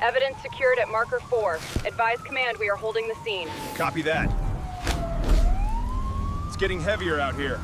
Evidence secured at marker 4. Advise command we are holding the scene. Copy that. It's getting heavier out here.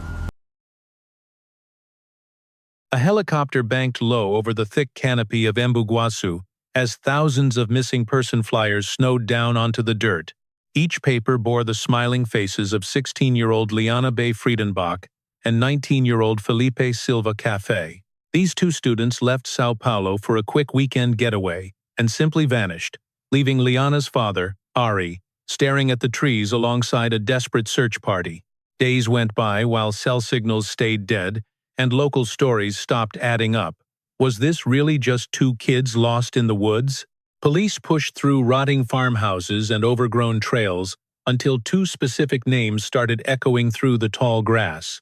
A helicopter banked low over the thick canopy of Embu-Guaçu as thousands of missing person flyers snowed down onto the dirt. Each paper bore the smiling faces of 16-year-old Lyanna Bay Friedenbach and 19-year-old Felipe Silva Café. These two students left São Paulo for a quick weekend getaway and simply vanished, leaving Lyanna's father, Ari, staring at the trees alongside a desperate search party. Days went by while cell signals stayed dead and local stories stopped adding up. Was this really just two kids lost in the woods? Police pushed through rotting farmhouses and overgrown trails until two specific names started echoing through the tall grass.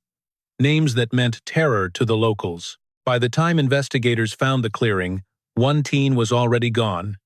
Names that meant terror to the locals. By the time investigators found the clearing, one teen was already gone,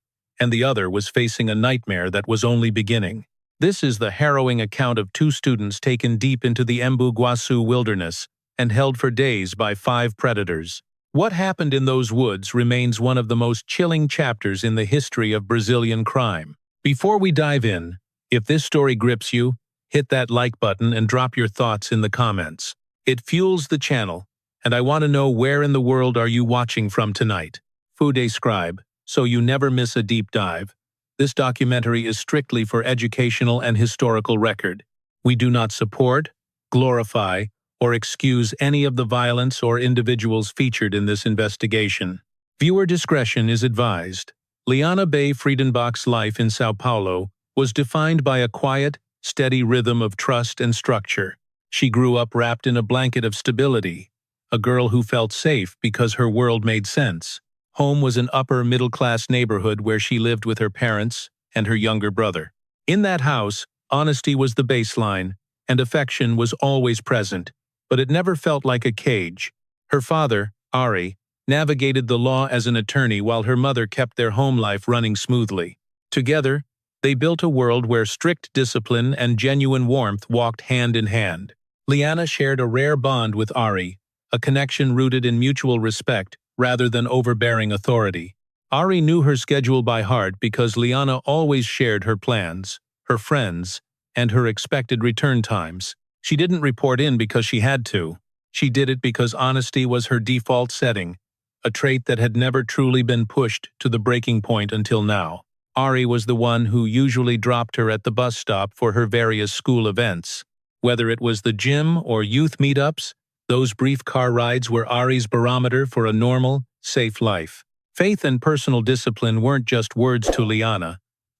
and the other was facing a nightmare that was only beginning. This is the harrowing account of two students taken deep into the Embu-Guaçu wilderness and held for days by 5 predators. What happened in those woods remains one of the most chilling chapters in the history of Brazilian crime. Before we dive in, if this story grips you, hit that like button and drop your thoughts in the comments. It fuels the channel, and I want to know where in the world are you watching from tonight. Fude Scribe, so you never miss a deep dive. This documentary is strictly for educational and historical record. We do not support, glorify, or excuse any of the violence or individuals featured in this investigation. Viewer discretion is advised. Lyanna Bay Friedenbach's life in São Paulo was defined by a quiet, steady rhythm of trust and structure. She grew up wrapped in a blanket of stability, a girl who felt safe because her world made sense. Home was an upper-middle-class neighborhood where she lived with her parents and her younger brother. In that house, honesty was the baseline, and affection was always present. But it never felt like a cage. Her father, Ari, navigated the law as an attorney while her mother kept their home life running smoothly. Together, they built a world where strict discipline and genuine warmth walked hand in hand. Lyanna shared a rare bond with Ari, a connection rooted in mutual respect rather than overbearing authority. Ari knew her schedule by heart because Lyanna always shared her plans, her friends, and her expected return times. She didn't report in because she had to. She did it because honesty was her default setting, a trait that had never truly been pushed to the breaking point until now. Ari was the one who usually dropped her at the bus stop for her various school events. Whether it was the gym or youth meetups, those brief car rides were Ari's barometer for a normal, safe life. Faith and personal discipline weren't just words to Lyanna.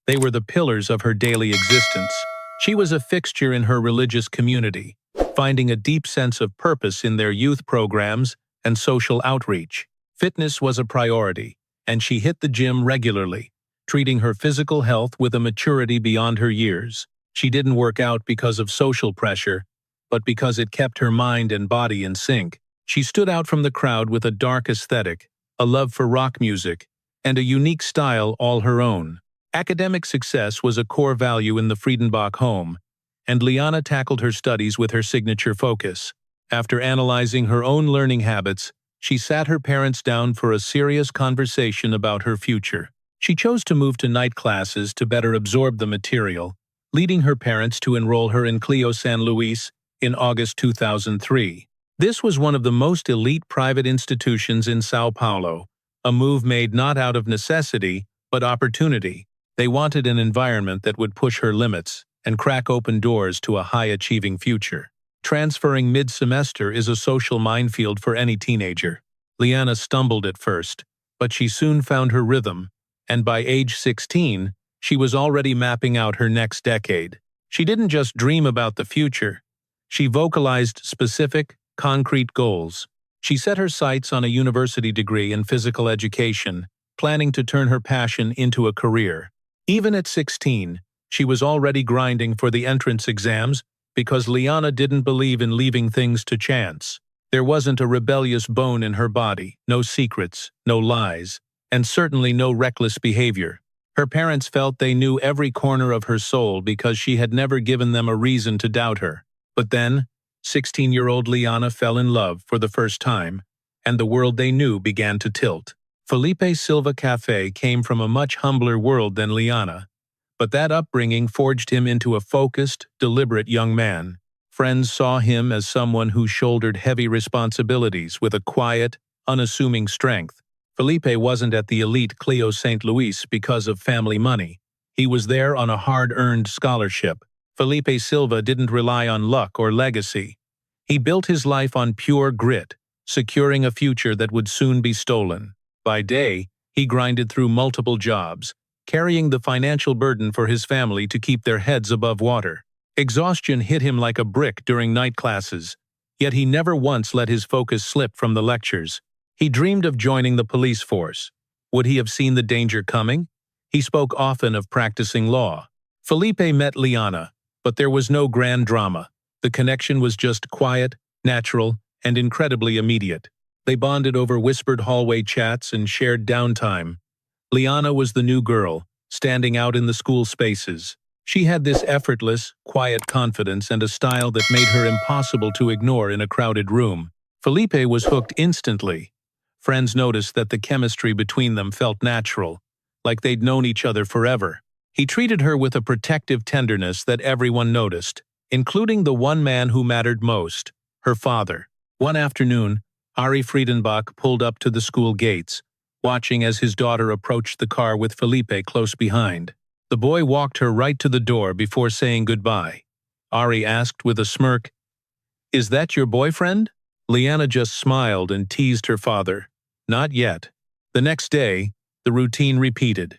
They were the pillars of her daily existence. She was a fixture in her religious community, finding a deep sense of purpose in their youth programs and social outreach. Fitness was a priority, and she hit the gym regularly, treating her physical health with a maturity beyond her years. She didn't work out because of social pressure, but because it kept her mind and body in sync. She stood out from the crowd with a dark aesthetic, a love for rock music, and a unique style all her own. Academic success was a core value in the Friedenbach home, and Lyanna tackled her studies with her signature focus. After analyzing her own learning habits, she sat her parents down for a serious conversation about her future. She chose to move to night classes to better absorb the material, leading her parents to enroll her in Clio San Luis in August 2003. This was one of the most elite private institutions in São Paulo, a move made not out of necessity, but opportunity. They wanted an environment that would push her limits and crack open doors to a high-achieving future. Transferring mid-semester is a social minefield for any teenager. Lyanna stumbled at first, but she soon found her rhythm, and by age 16, she was already mapping out her next decade. She didn't just dream about the future. She vocalized specific, concrete goals. She set her sights on a university degree in physical education, planning to turn her passion into a career. Even at 16, she was already grinding for the entrance exams because Lyanna didn't believe in leaving things to chance. There wasn't a rebellious bone in her body, no secrets, no lies, and certainly no reckless behavior. Her parents felt they knew every corner of her soul because she had never given them a reason to doubt her. But then, 16-year-old Lyanna fell in love for the first time, and the world they knew began to tilt. Felipe Silva Café came from a much humbler world than Lyanna, but that upbringing forged him into a focused, deliberate young man. Friends saw him as someone who shouldered heavy responsibilities with a quiet, unassuming strength. Felipe wasn't at the elite Clio St. Louis because of family money. He was there on a hard-earned scholarship. Felipe Silva didn't rely on luck or legacy. He built his life on pure grit, securing a future that would soon be stolen. By day, he grinded through multiple jobs, carrying the financial burden for his family to keep their heads above water. Exhaustion hit him like a brick during night classes, yet he never once let his focus slip from the lectures. He dreamed of joining the police force. Would he have seen the danger coming? He spoke often of practicing law. Felipe met Lyanna, but there was no grand drama. The connection was just quiet, natural, and incredibly immediate. They bonded over whispered hallway chats and shared downtime. Lyanna was the new girl, standing out in the school spaces. She had this effortless, quiet confidence and a style that made her impossible to ignore in a crowded room. Felipe was hooked instantly. Friends noticed that the chemistry between them felt natural, like they'd known each other forever. He treated her with a protective tenderness that everyone noticed, including the one man who mattered most, her father. One afternoon, Ari Friedenbach pulled up to the school gates, watching as his daughter approached the car with Felipe close behind. The boy walked her right to the door before saying goodbye. Ari asked with a smirk, "Is that your boyfriend?" Lyanna just smiled and teased her father. Not yet. The next day, the routine repeated.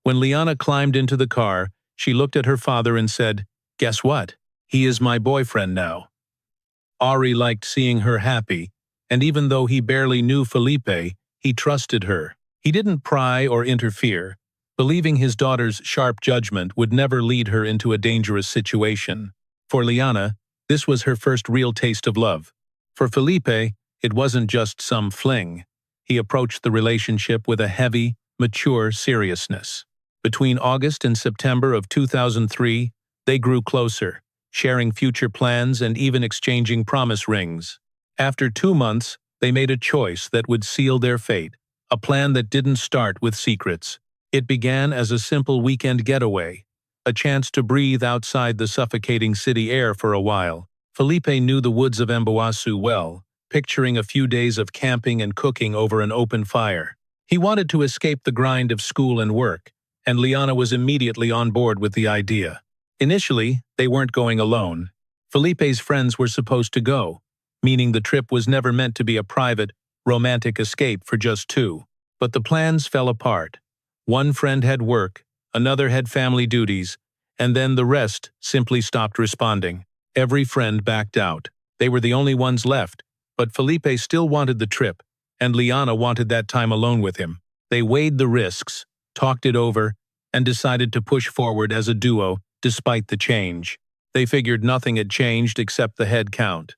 When Lyanna climbed into the car, she looked at her father and said, "Guess what? He is my boyfriend now." Ari liked seeing her happy, and even though he barely knew Felipe, he trusted her. He didn't pry or interfere, believing his daughter's sharp judgment would never lead her into a dangerous situation. For Lyanna, this was her first real taste of love. For Felipe, it wasn't just some fling. He approached the relationship with a heavy, mature seriousness. Between August and September of 2003, they grew closer, sharing future plans and even exchanging promise rings. After 2 months, they made a choice that would seal their fate, a plan that didn't start with secrets. It began as a simple weekend getaway, a chance to breathe outside the suffocating city air for a while. Felipe knew the woods of Embu-Guaçu well, picturing a few days of camping and cooking over an open fire. He wanted to escape the grind of school and work, and Lyanna was immediately on board with the idea. Initially, they weren't going alone. Felipe's friends were supposed to go, meaning the trip was never meant to be a private, romantic escape for just two. But the plans fell apart. One friend had work, another had family duties, and then the rest simply stopped responding. Every friend backed out. They were the only ones left, but Felipe still wanted the trip, and Lyanna wanted that time alone with him. They weighed the risks, talked it over, and decided to push forward as a duo despite the change. They figured nothing had changed except the head count.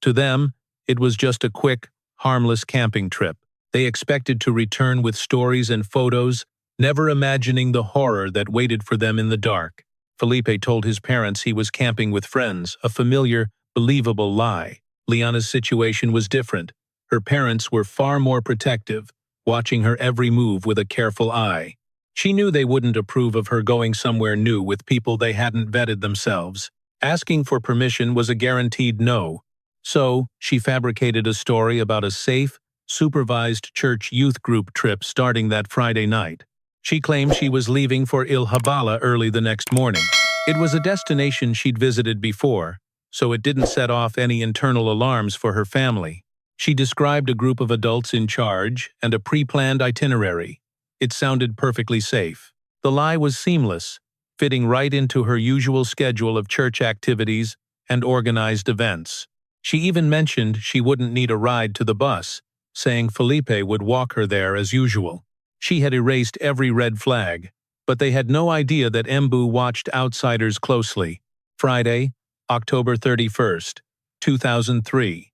To them, it was just a quick, harmless camping trip. They expected to return with stories and photos, never imagining the horror that waited for them in the dark. Felipe told his parents he was camping with friends, a familiar, believable lie. Lyanna's situation was different. Her parents were far more protective, watching her every move with a careful eye. She knew they wouldn't approve of her going somewhere new with people they hadn't vetted themselves. Asking for permission was a guaranteed no. So, she fabricated a story about a safe, supervised church youth group trip starting that Friday night. She claimed she was leaving for Il Habala early the next morning. It was a destination she'd visited before, so it didn't set off any internal alarms for her family. She described a group of adults in charge and a pre-planned itinerary. It sounded perfectly safe. The lie was seamless, fitting right into her usual schedule of church activities and organized events. She even mentioned she wouldn't need a ride to the bus, saying Felipe would walk her there as usual. She had erased every red flag, but they had no idea that Embu watched outsiders closely. Friday, October 31st, 2003.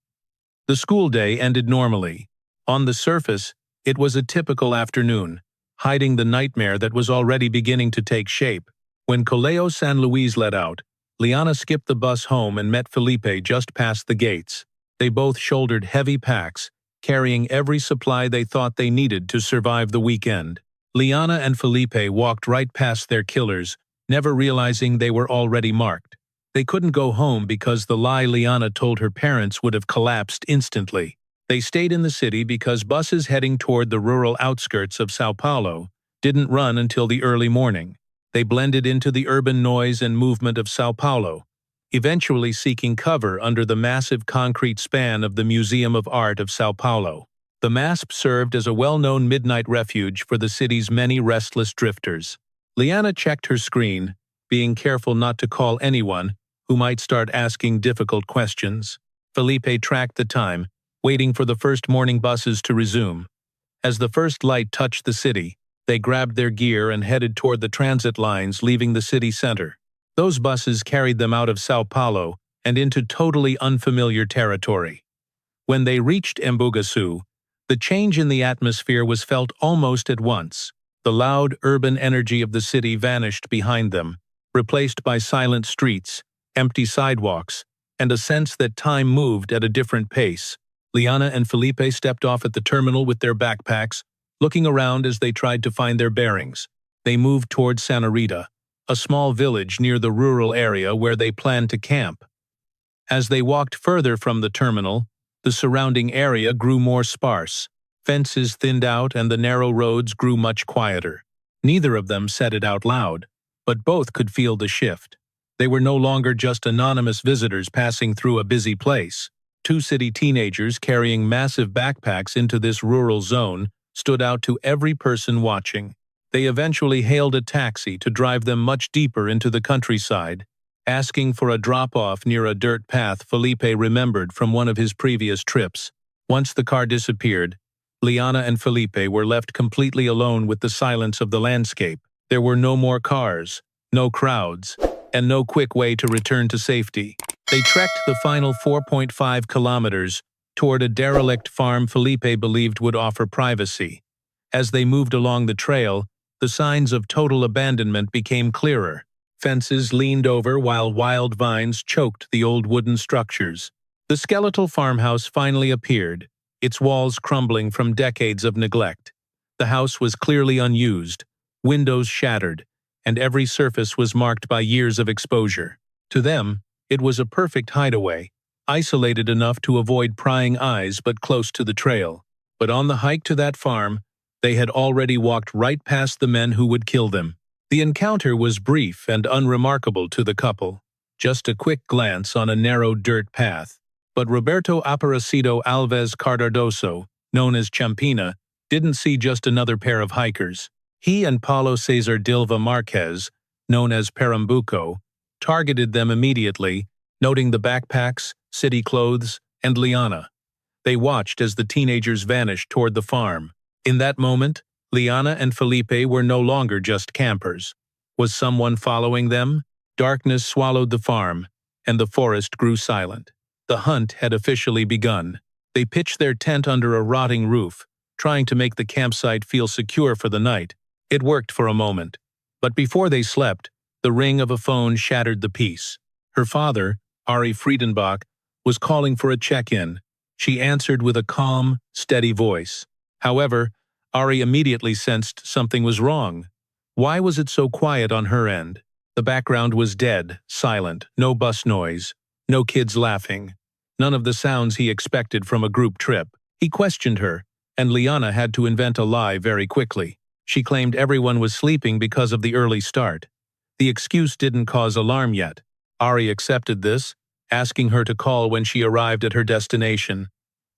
The school day ended normally. On the surface, it was a typical afternoon, hiding the nightmare that was already beginning to take shape. When Colegio San Luis let out, Lyanna skipped the bus home and met Felipe just past the gates. They both shouldered heavy packs, carrying every supply they thought they needed to survive the weekend. Lyanna and Felipe walked right past their killers, never realizing they were already marked. They couldn't go home because the lie Lyanna told her parents would have collapsed instantly. They stayed in the city because buses heading toward the rural outskirts of São Paulo didn't run until the early morning. They blended into the urban noise and movement of São Paulo, eventually seeking cover under the massive concrete span of the Museum of Art of São Paulo. The MASP served as a well-known midnight refuge for the city's many restless drifters. Lyanna checked her screen, being careful not to call anyone who might start asking difficult questions. Felipe tracked the time, waiting for the first morning buses to resume. As the first light touched the city, they grabbed their gear and headed toward the transit lines leaving the city center. Those buses carried them out of São Paulo and into totally unfamiliar territory. When they reached Embu-Guaçu, the change in the atmosphere was felt almost at once. The loud urban energy of the city vanished behind them, replaced by silent streets, empty sidewalks, and a sense that time moved at a different pace. Lyanna and Felipe stepped off at the terminal with their backpacks, looking around as they tried to find their bearings. They moved toward Santa Rita, a small village near the rural area where they planned to camp. As they walked further from the terminal, the surrounding area grew more sparse. Fences thinned out and the narrow roads grew much quieter. Neither of them said it out loud, but both could feel the shift. They were no longer just anonymous visitors passing through a busy place. Two city teenagers carrying massive backpacks into this rural zone stood out to every person watching. They eventually hailed a taxi to drive them much deeper into the countryside. Asking for a drop-off near a dirt path Felipe remembered from one of his previous trips. Once the car disappeared, Lyanna and Felipe were left completely alone with the silence of the landscape. There were no more cars, no crowds, and no quick way to return to safety. They trekked the final 4.5 kilometers toward a derelict farm Felipe believed would offer privacy. As they moved along the trail, the signs of total abandonment became clearer. Fences leaned over while wild vines choked the old wooden structures. The skeletal farmhouse finally appeared, its walls crumbling from decades of neglect. The house was clearly unused, windows shattered, and every surface was marked by years of exposure. To them, it was a perfect hideaway, isolated enough to avoid prying eyes but close to the trail. But on the hike to that farm, they had already walked right past the men who would kill them. The encounter was brief and unremarkable to the couple, just a quick glance on a narrow dirt path. But Roberto Aparecido Alves Cardoso, known as Champinha, didn't see just another pair of hikers. He and Paulo Cesar Silva Marques, known as Pernambuco, targeted them immediately, noting the backpacks, city clothes, and Lyanna. They watched as the teenagers vanished toward the farm. In that moment, Lyanna and Felipe were no longer just campers. Was someone following them? Darkness swallowed the farm, and the forest grew silent. The hunt had officially begun. They pitched their tent under a rotting roof, trying to make the campsite feel secure for the night. It worked for a moment, but before they slept, the ring of a phone shattered the peace. Her father, Ari Friedenbach, was calling for a check-in. She answered with a calm, steady voice. However, Ari immediately sensed something was wrong. Why was it so quiet on her end? The background was dead, silent, no bus noise, no kids laughing, none of the sounds he expected from a group trip. He questioned her, and Lyanna had to invent a lie very quickly. She claimed everyone was sleeping because of the early start. The excuse didn't cause alarm yet. Ari accepted this, asking her to call when she arrived at her destination.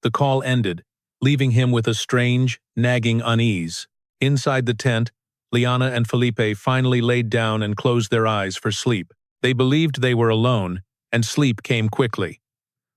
The call ended, leaving him with a strange, nagging unease. Inside the tent, Lyanna and Felipe finally laid down and closed their eyes for sleep. They believed they were alone, and sleep came quickly.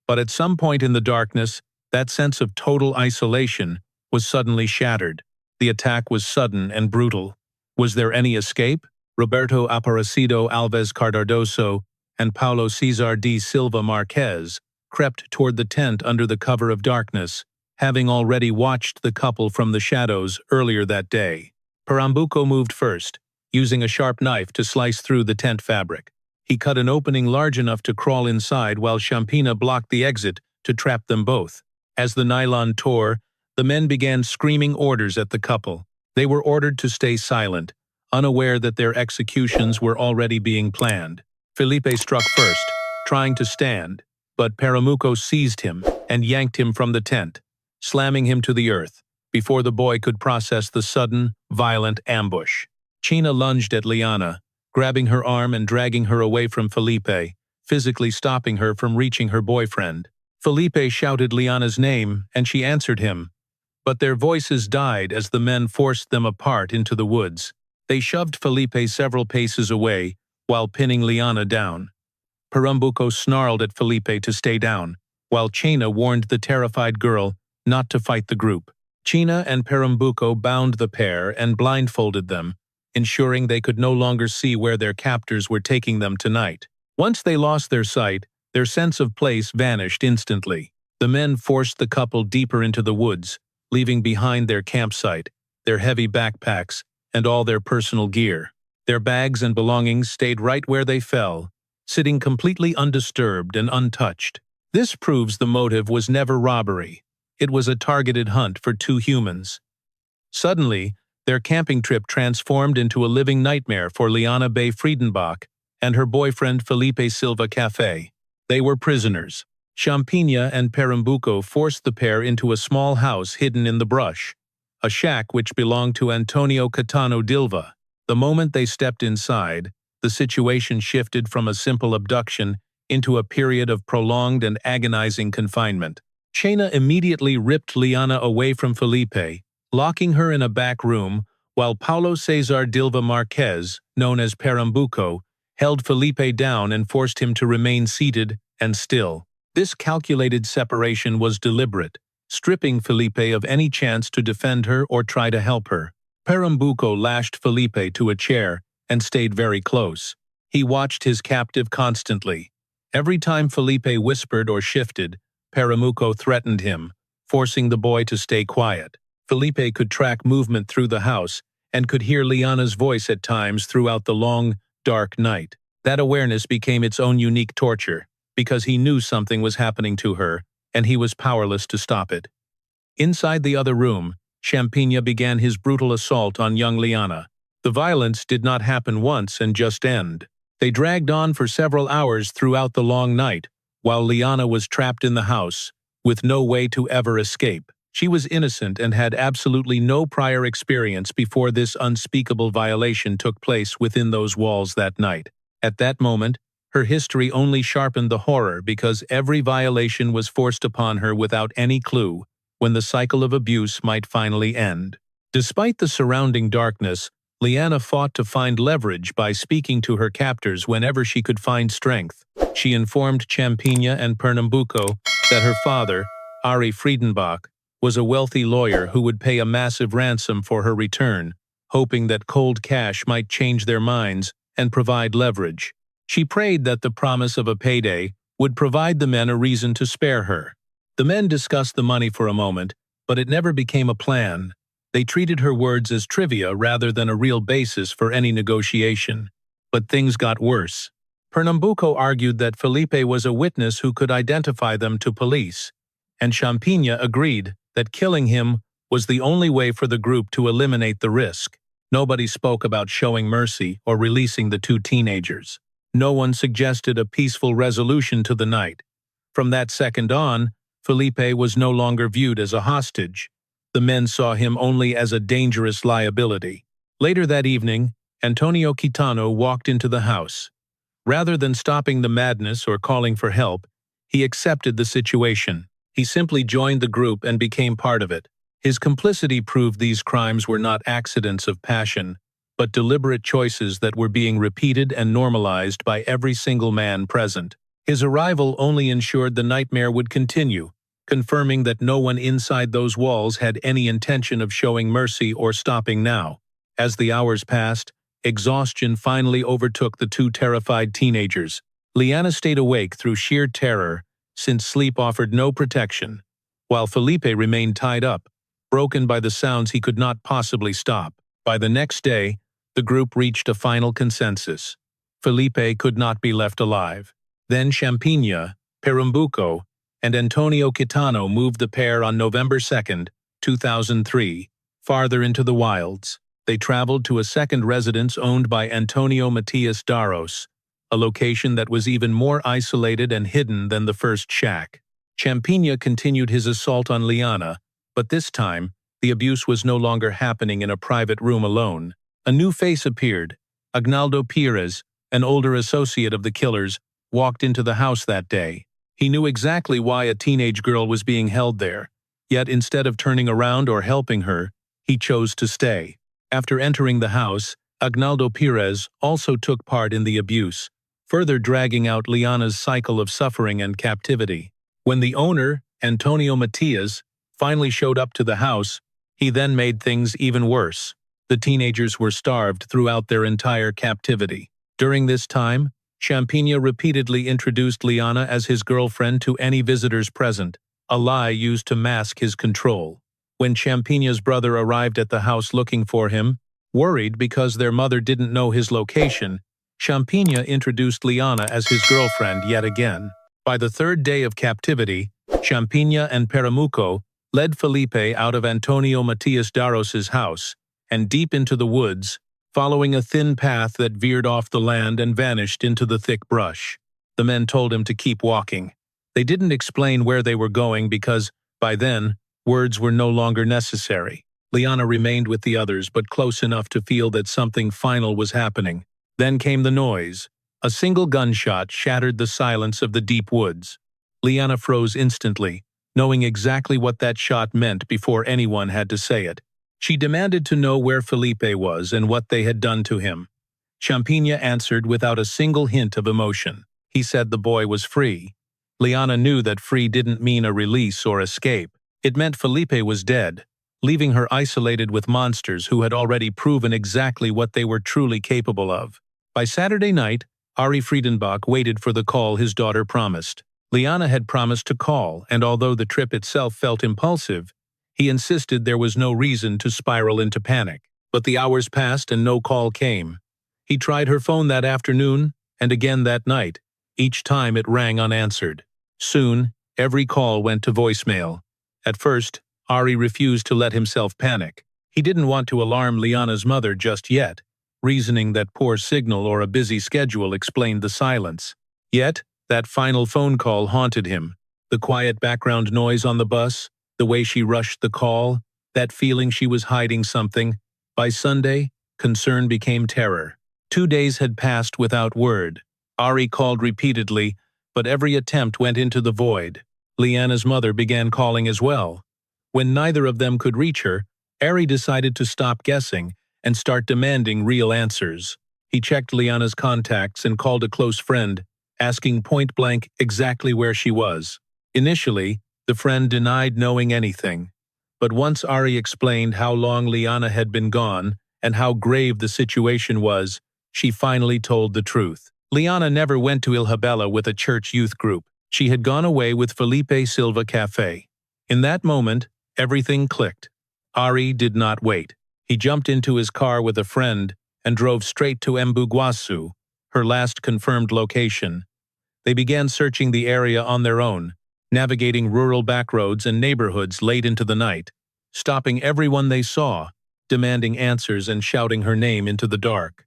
But at some point in the darkness, that sense of total isolation was suddenly shattered. The attack was sudden and brutal. Was there any escape? Roberto Aparecido Alves Cardoso and Paulo Cesar Silva Marques crept toward the tent under the cover of darkness, having already watched the couple from the shadows earlier that day. Pernambuco moved first, using a sharp knife to slice through the tent fabric. He cut an opening large enough to crawl inside while Champinha blocked the exit to trap them both. As the nylon tore, the men began screaming orders at the couple. They were ordered to stay silent, unaware that their executions were already being planned. Felipe struck first, trying to stand, but Pernambuco seized him and yanked him from the tent, slamming him to the earth, before the boy could process the sudden, violent ambush. China lunged at Lyanna, grabbing her arm and dragging her away from Felipe, physically stopping her from reaching her boyfriend. Felipe shouted Lyanna's name, and she answered him, but their voices died as the men forced them apart into the woods. They shoved Felipe several paces away, while pinning Lyanna down. Pernambuco snarled at Felipe to stay down, while China warned the terrified girl not to fight the group. China and Pernambuco bound the pair and blindfolded them, ensuring they could no longer see where their captors were taking them tonight. Once they lost their sight, their sense of place vanished instantly. The men forced the couple deeper into the woods, leaving behind their campsite, their heavy backpacks, and all their personal gear. Their bags and belongings stayed right where they fell, sitting completely undisturbed and untouched. This proves the motive was never robbery. It was a targeted hunt for two humans. Suddenly, their camping trip transformed into a living nightmare for Lyanna Bay Friedenbach and her boyfriend Felipe Silva Café. They were prisoners. Champinha and Pernambuco forced the pair into a small house hidden in the brush, a shack which belonged to Antonio Kitano D'Silva. The moment they stepped inside, the situation shifted from a simple abduction into a period of prolonged and agonizing confinement. China immediately ripped Lyanna away from Felipe, locking her in a back room, while Paulo Cesar Silva Marques, known as Pernambuco, held Felipe down and forced him to remain seated and still. This calculated separation was deliberate, stripping Felipe of any chance to defend her or try to help her. Pernambuco lashed Felipe to a chair and stayed very close. He watched his captive constantly. Every time Felipe whispered or shifted, Pernambuco threatened him, forcing the boy to stay quiet. Felipe could track movement through the house and could hear Lyanna's voice at times throughout the long, dark night. That awareness became its own unique torture, because he knew something was happening to her, and he was powerless to stop it. Inside the other room, Champinha began his brutal assault on young Lyanna. The violence did not happen once and just end. They dragged on for several hours throughout the long night, while Lyanna was trapped in the house, with no way to ever escape. She was innocent and had absolutely no prior experience before this unspeakable violation took place within those walls that night. At that moment, her history only sharpened the horror because every violation was forced upon her without any clue when the cycle of abuse might finally end. Despite the surrounding darkness, Lyanna fought to find leverage by speaking to her captors whenever she could find strength. She informed Champinha and Pernambuco that her father, Ari Friedenbach, was a wealthy lawyer who would pay a massive ransom for her return, hoping that cold cash might change their minds and provide leverage. She prayed that the promise of a payday would provide the men a reason to spare her. The men discussed the money for a moment, but it never became a plan. They treated her words as trivia rather than a real basis for any negotiation. But things got worse. Pernambuco argued that Felipe was a witness who could identify them to police, and Champinha agreed that killing him was the only way for the group to eliminate the risk. Nobody spoke about showing mercy or releasing the two teenagers. No one suggested a peaceful resolution to the night. From that second on, Felipe was no longer viewed as a hostage. The men saw him only as a dangerous liability. Later that evening, Antonio Kitano walked into the house. Rather than stopping the madness or calling for help, he accepted the situation. He simply joined the group and became part of it. His complicity proved these crimes were not accidents of passion, but deliberate choices that were being repeated and normalized by every single man present. His arrival only ensured the nightmare would continue, confirming that no one inside those walls had any intention of showing mercy or stopping now. As the hours passed, exhaustion finally overtook the two terrified teenagers. Lyanna stayed awake through sheer terror, since sleep offered no protection, while Felipe remained tied up, broken by the sounds he could not possibly stop. By the next day, the group reached a final consensus. Felipe could not be left alive. Then Champinha, Pernambuco, and Antonio Kitano moved the pair on November 2, 2003, farther into the wilds. They traveled to a second residence owned by Antonio Matias Daros, a location that was even more isolated and hidden than the first shack. Champinha continued his assault on Lyanna, but this time, the abuse was no longer happening in a private room alone. A new face appeared. Agnaldo Pius, an older associate of the killers, walked into the house that day. He knew exactly why a teenage girl was being held there, yet instead of turning around or helping her, he chose to stay. After entering the house, Agnaldo Pius also took part in the abuse, further dragging out Lyanna's cycle of suffering and captivity. When the owner, Antonio Matias, finally showed up to the house, he then made things even worse. The teenagers were starved throughout their entire captivity. During this time, Champinha repeatedly introduced Lyanna as his girlfriend to any visitors present, a lie used to mask his control. When Champinha's brother arrived at the house looking for him, worried because their mother didn't know his location, Champinha introduced Lyanna as his girlfriend yet again. By the third day of captivity, Champinha and Pernambuco led Felipe out of Antonio Matias Daros's house and deep into the woods, following a thin path that veered off the land and vanished into the thick brush. The men told him to keep walking. They didn't explain where they were going because, by then, words were no longer necessary. Lyanna remained with the others but close enough to feel that something final was happening. Then came the noise. A single gunshot shattered the silence of the deep woods. Lyanna froze instantly, knowing exactly what that shot meant before anyone had to say it. She demanded to know where Felipe was and what they had done to him. Champinha answered without a single hint of emotion. He said the boy was free. Lyanna knew that free didn't mean a release or escape. It meant Felipe was dead, leaving her isolated with monsters who had already proven exactly what they were truly capable of. By Saturday night, Ari Friedenbach waited for the call his daughter promised. Lyanna had promised to call, and although the trip itself felt impulsive, he insisted there was no reason to spiral into panic. But the hours passed and no call came. He tried her phone that afternoon, and again that night. Each time it rang unanswered. Soon, every call went to voicemail. At first, Ari refused to let himself panic. He didn't want to alarm Lyanna's mother just yet, reasoning that poor signal or a busy schedule explained the silence. Yet, that final phone call haunted him. The quiet background noise on the bus, the way she rushed the call, that feeling she was hiding something. By Sunday, concern became terror. 2 days had passed without word. Ari called repeatedly, but every attempt went into the void. Lyanna's mother began calling as well. When neither of them could reach her, Ari decided to stop guessing and start demanding real answers. He checked Lyanna's contacts and called a close friend, asking point-blank exactly where she was. Initially, the friend denied knowing anything. But once Ari explained how long Lyanna had been gone and how grave the situation was, she finally told the truth. Lyanna never went to Ilhabela with a church youth group. She had gone away with Felipe Silva Café. In that moment, everything clicked. Ari did not wait. He jumped into his car with a friend and drove straight to Embu-Guaçu, her last confirmed location. They began searching the area on their own, navigating rural backroads and neighborhoods late into the night, stopping everyone they saw, demanding answers and shouting her name into the dark.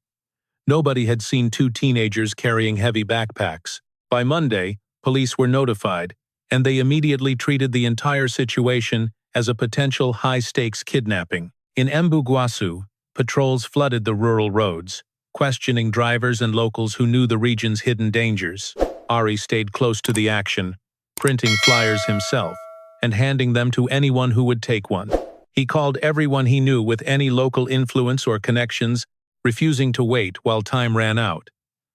Nobody had seen 2 teenagers carrying heavy backpacks. By Monday, police were notified, and they immediately treated the entire situation as a potential high-stakes kidnapping. In Embu-Guaçu, patrols flooded the rural roads, questioning drivers and locals who knew the region's hidden dangers. Ari stayed close to the action, printing flyers himself and handing them to anyone who would take one. He called everyone he knew with any local influence or connections, refusing to wait while time ran out.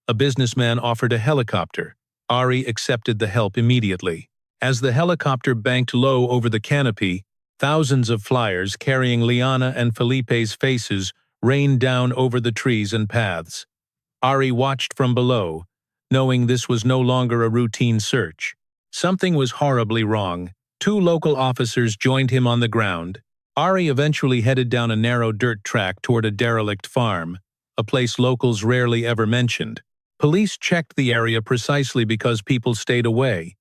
A businessman offered a helicopter. Ari accepted the help immediately. As the helicopter banked low over the canopy, thousands of flyers carrying Lyanna and Felipe's faces rained down over the trees and paths. Ari watched from below, knowing this was no longer a routine search. Something was horribly wrong. 2 local officers joined him on the ground. Ari eventually headed down a narrow dirt track toward a derelict farm, a place locals rarely ever mentioned. Police checked the area precisely because people stayed away.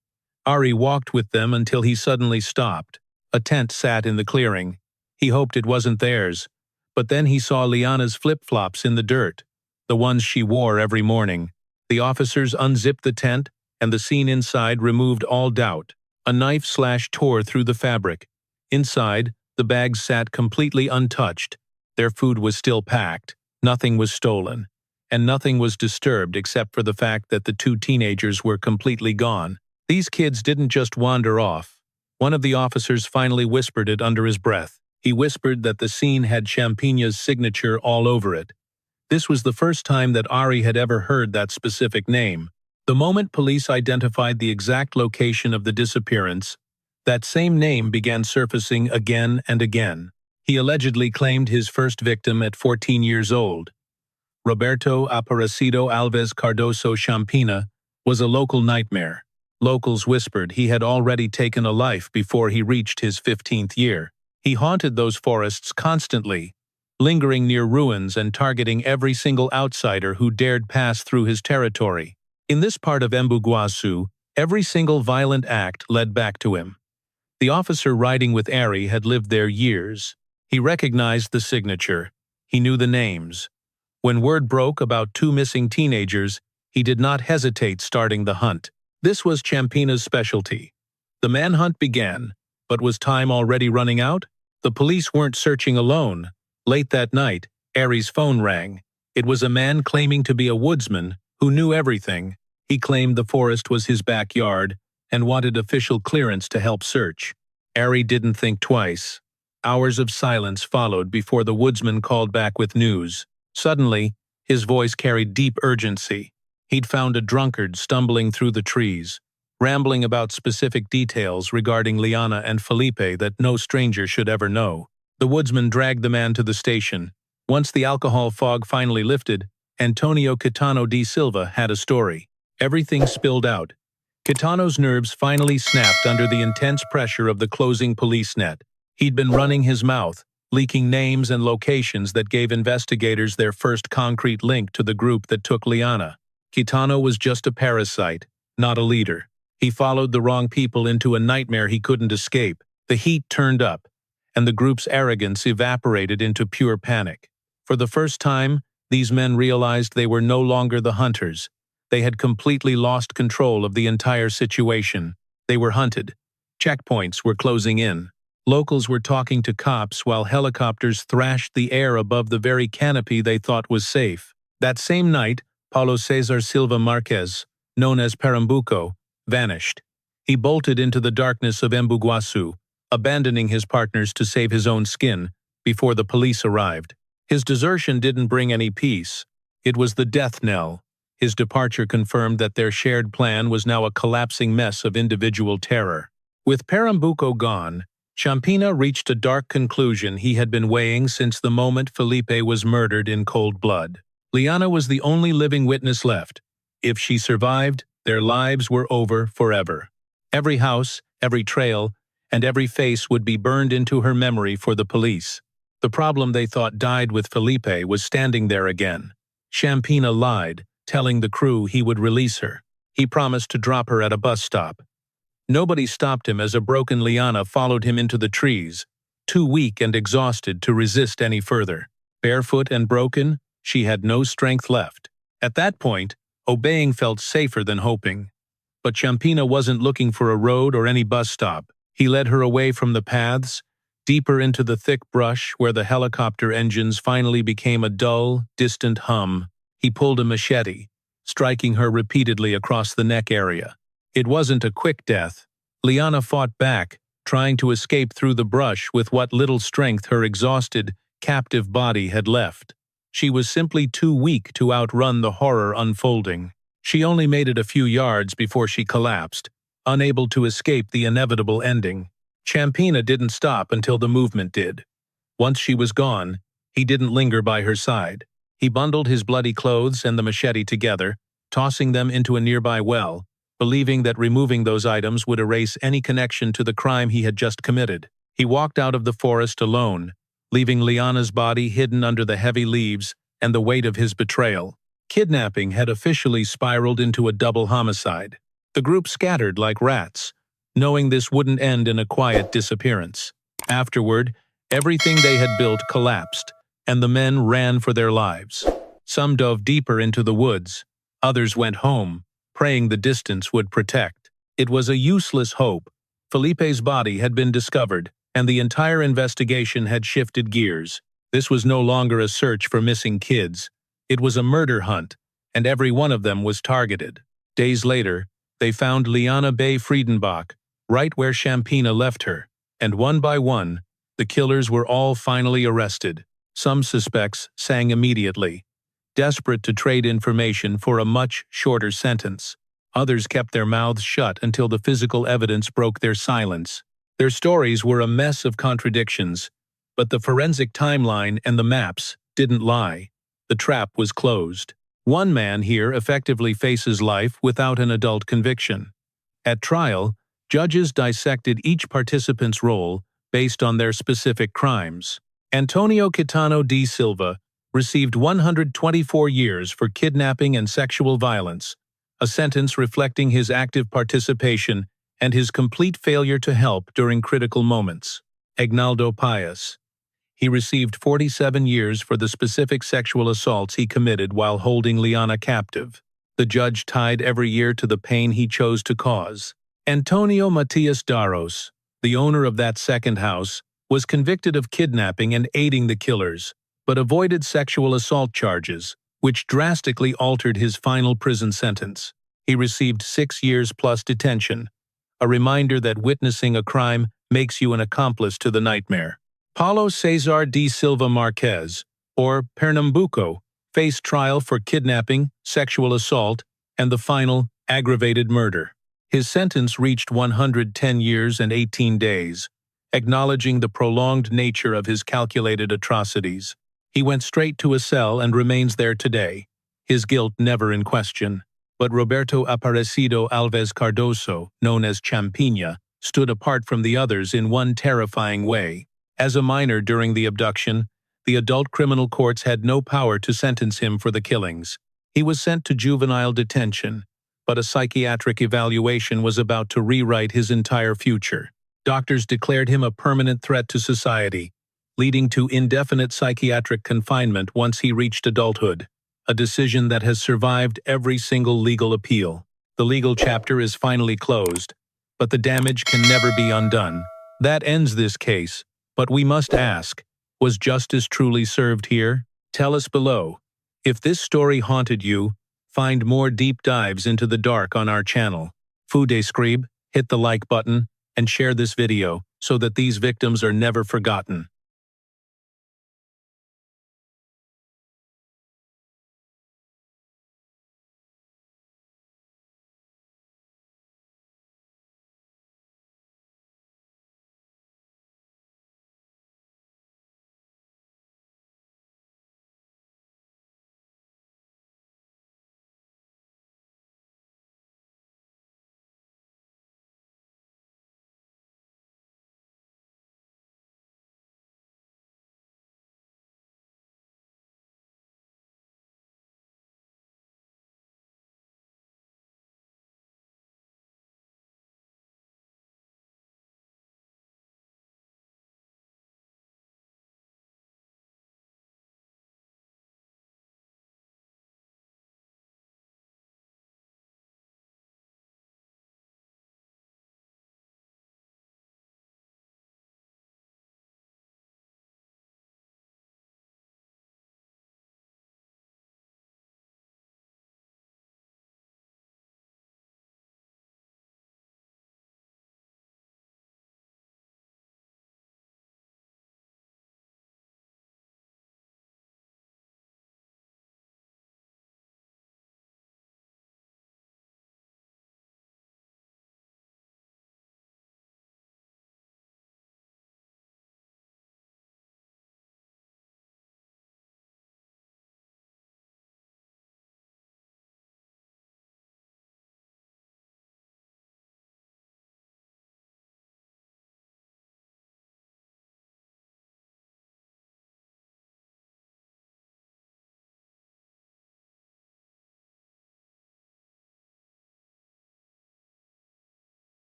Ari walked with them until he suddenly stopped. A tent sat in the clearing. He hoped it wasn't theirs. But then he saw Lyanna's flip-flops in the dirt, the ones she wore every morning. The officers unzipped the tent, and the scene inside removed all doubt. A knife slash tore through the fabric. Inside, the bags sat completely untouched. Their food was still packed. Nothing was stolen. And nothing was disturbed except for the fact that the two teenagers were completely gone. These kids didn't just wander off. One of the officers finally whispered it under his breath. He whispered that the scene had Champinha's signature all over it. This was the first time that Ari had ever heard that specific name. The moment police identified the exact location of the disappearance, that same name began surfacing again and again. He allegedly claimed his first victim at 14 years old. Roberto Aparecido Alves Cardoso Champinha was a local nightmare. Locals whispered he had already taken a life before he reached his 15th year. He haunted those forests constantly, lingering near ruins and targeting every single outsider who dared pass through his territory. In this part of Embu-Guaçu, every single violent act led back to him. The officer riding with Ari had lived there years. He recognized the signature. He knew the names. When word broke about two missing teenagers, he did not hesitate starting the hunt. This was Champinha's specialty. The manhunt began, but was time already running out? The police weren't searching alone. Late that night, Ari's phone rang. It was a man claiming to be a woodsman who knew everything. He claimed the forest was his backyard and wanted official clearance to help search. Ari didn't think twice. Hours of silence followed before the woodsman called back with news. Suddenly, his voice carried deep urgency. He'd found a drunkard stumbling through the trees, rambling about specific details regarding Lyanna and Felipe that no stranger should ever know. The woodsman dragged the man to the station. Once the alcohol fog finally lifted, Antonio Kitano D'Silva had a story. Everything spilled out. Kitano's nerves finally snapped under the intense pressure of the closing police net. He'd been running his mouth, leaking names and locations that gave investigators their first concrete link to the group that took Lyanna. Kitano was just a parasite, not a leader. He followed the wrong people into a nightmare he couldn't escape. The heat turned up, and the group's arrogance evaporated into pure panic. For the first time, these men realized they were no longer the hunters. They had completely lost control of the entire situation. They were hunted. Checkpoints were closing in. Locals were talking to cops while helicopters thrashed the air above the very canopy they thought was safe. That same night, Paulo Cesar Silva Marques, known as Pernambuco, vanished. He bolted into the darkness of Embu-Guaçu, abandoning his partners to save his own skin before the police arrived. His desertion didn't bring any peace. It was the death knell. His departure confirmed that their shared plan was now a collapsing mess of individual terror. With Pernambuco gone, Champinha reached a dark conclusion he had been weighing since the moment Felipe was murdered in cold blood. Lyanna was the only living witness left. If she survived, their lives were over forever. Every house, every trail, and every face would be burned into her memory for the police. The problem they thought died with Felipe was standing there again. Champinha lied, telling the crew he would release her. He promised to drop her at a bus stop. Nobody stopped him as a broken Lyanna followed him into the trees, too weak and exhausted to resist any further. Barefoot and broken, she had no strength left. At that point, obeying felt safer than hoping. But Champinha wasn't looking for a road or any bus stop. He led her away from the paths, deeper into the thick brush where the helicopter engines finally became a dull, distant hum. He pulled a machete, striking her repeatedly across the neck area. It wasn't a quick death. Lyanna fought back, trying to escape through the brush with what little strength her exhausted, captive body had left. She was simply too weak to outrun the horror unfolding. She only made it a few yards before she collapsed, unable to escape the inevitable ending. Champinha didn't stop until the movement did. Once she was gone, he didn't linger by her side. He bundled his bloody clothes and the machete together, tossing them into a nearby well, believing that removing those items would erase any connection to the crime he had just committed. He walked out of the forest alone, leaving Lyanna's body hidden under the heavy leaves and the weight of his betrayal. Kidnapping had officially spiraled into a double homicide. The group scattered like rats, knowing this wouldn't end in a quiet disappearance. Afterward, everything they had built collapsed, and the men ran for their lives. Some dove deeper into the woods. Others went home, praying the distance would protect. It was a useless hope. Felipe's body had been discovered, and the entire investigation had shifted gears. This was no longer a search for missing kids. It was a murder hunt, and every one of them was targeted. Days later, they found Lyanna Bay Friedenbach, right where Champinha left her, and one by one, the killers were all finally arrested. Some suspects sang immediately, desperate to trade information for a much shorter sentence. Others kept their mouths shut until the physical evidence broke their silence. Their stories were a mess of contradictions, but the forensic timeline and the maps didn't lie. The trap was closed. One man here effectively faces life without an adult conviction. At trial, judges dissected each participant's role based on their specific crimes. Antonio Kitano D'Silva received 124 years for kidnapping and sexual violence, a sentence reflecting his active participation and his complete failure to help during critical moments. Agnaldo Pius. He received 47 years for the specific sexual assaults he committed while holding Lyanna captive. The judge tied every year to the pain he chose to cause. Antonio Matias Daros, the owner of that second house, was convicted of kidnapping and aiding the killers, but avoided sexual assault charges, which drastically altered his final prison sentence. He received 6 years plus detention, a reminder that witnessing a crime makes you an accomplice to the nightmare. Paulo Cesar Silva Marques, or Pernambuco, faced trial for kidnapping, sexual assault, and the final, aggravated murder. His sentence reached 110 years and 18 days, acknowledging the prolonged nature of his calculated atrocities. He went straight to a cell and remains there today, his guilt never in question. But Roberto Aparecido Alves Cardoso, known as Champinha, stood apart from the others in one terrifying way. As a minor during the abduction, the adult criminal courts had no power to sentence him for the killings. He was sent to juvenile detention, but a psychiatric evaluation was about to rewrite his entire future. Doctors declared him a permanent threat to society, leading to indefinite psychiatric confinement once he reached adulthood, a decision that has survived every single legal appeal. The legal chapter is finally closed, but the damage can never be undone. That ends this case, but we must ask, was justice truly served here? Tell us below. If this story haunted you, find more deep dives into the dark on our channel. Fudescribe, hit the like button, and share this video so that these victims are never forgotten.